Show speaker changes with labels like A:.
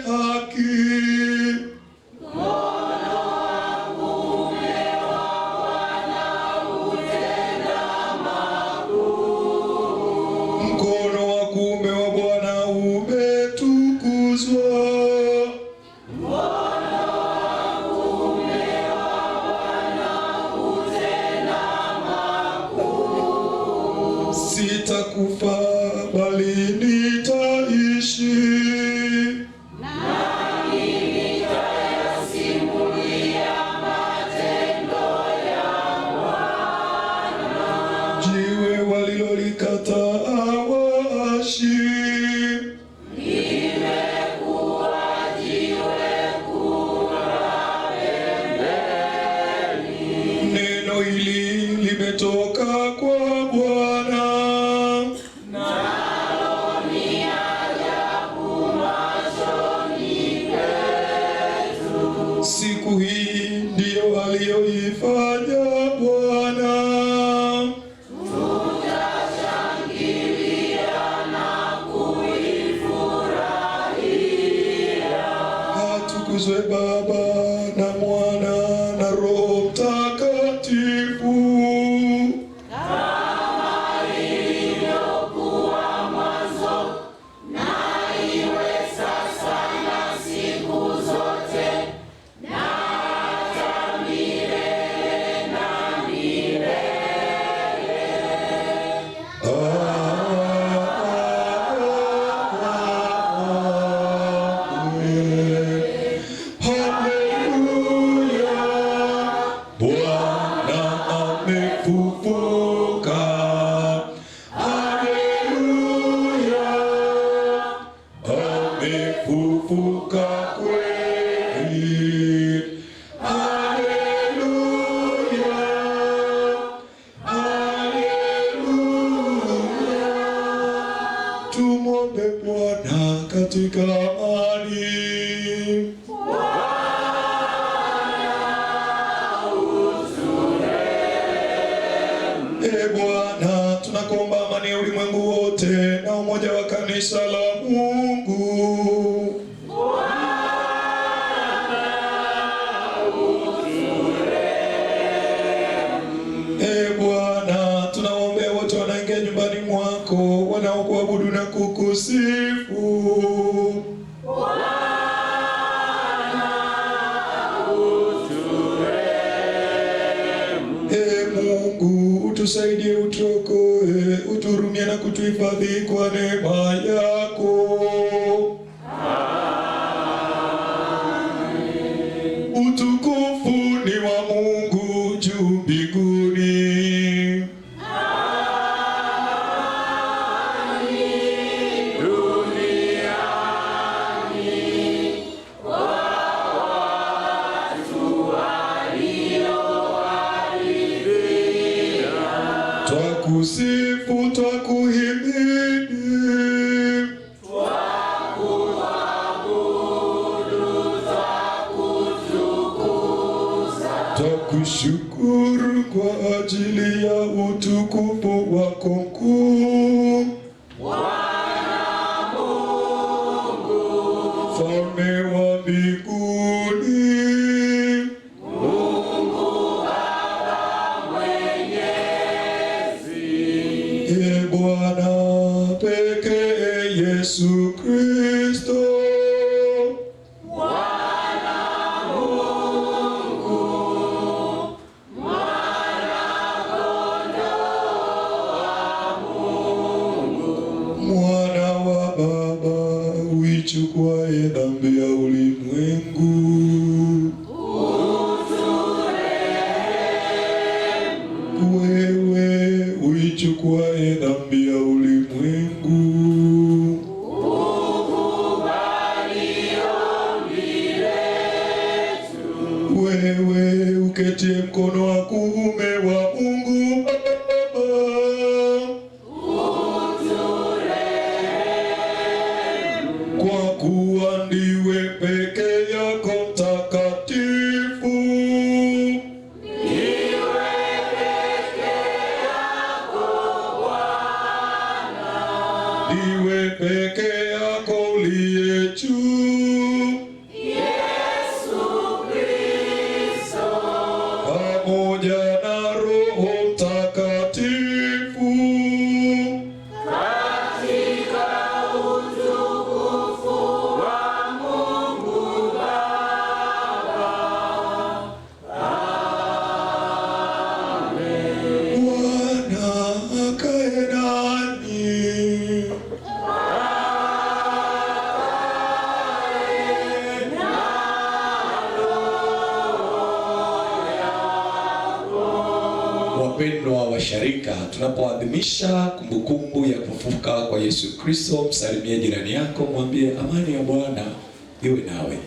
A: haki. Mkono wa kuume wa Bwana umetukuzwa. Sitakufa bali nitaishi,
B: nami nitayasimulia matendo ya Bwana.
A: jiwe walilolikataa waashi,
B: limekuwa jiwe kula pembeni.
A: neno hili limetoka kwa Bwana.
B: Nalo ni ajabu machoni petu.
A: Siku hii ndiyo aliyoifanya Bwana.
B: Tutashangilia na kuifurahia.
A: Atukuzwe Baba na Mwana na Roho Mtakatifu.
B: Kama ilivyokuwa mwanzo, na iwe sasa na siku zote, na hata milele na milele.
A: Haleluya, Bwana amefufuka. Haleluya, amefufuka kweli. Haleluya, haleluya. Tumwombe Bwana katika amani. Bwana, tunakuomba amani ya ulimwengu wote na umoja wa kanisa la Mungu. Bwana, tunawaombea wote wanaingia nyumbani mwako, wanaokuabudu na kukusifu. Mungu, utusaidie, utuokoe, uturumie na kutuhifadhi kwa neema yako. Amen. Utukufu ni wa Mungu juu mbinguni.
B: Amani duniani kwa watu waliowaridhia.
A: Twakusifu, twakuhimidi,
B: twakuabudu, twakutukuza.
A: twakushukuru kwa ajili ya utukufu wako mkuu.
B: Bwana Mungu,
A: Mfalme wa mbinguni,
B: Mungu Baba Mwenyezi.
A: Bwana pekee Yesu Kristo,
B: Bwana Mungu,
A: mwana wa Baba, uichukuaye dhambi ya ulimwengu. Wewe uichukuaye dhambi ya ulimwengu. Wewe uketie mkono wa kuume wa Mungu Baba, kwa kuwa ndiwe peke yako mtakatifu. Ndiwe peke yako uliye juu. wapendwa wa sharika, tunapoadhimisha kumbukumbu ya kufufuka kwa Yesu Kristo, msalimie jirani yako, mwambie amani ya Bwana iwe nawe.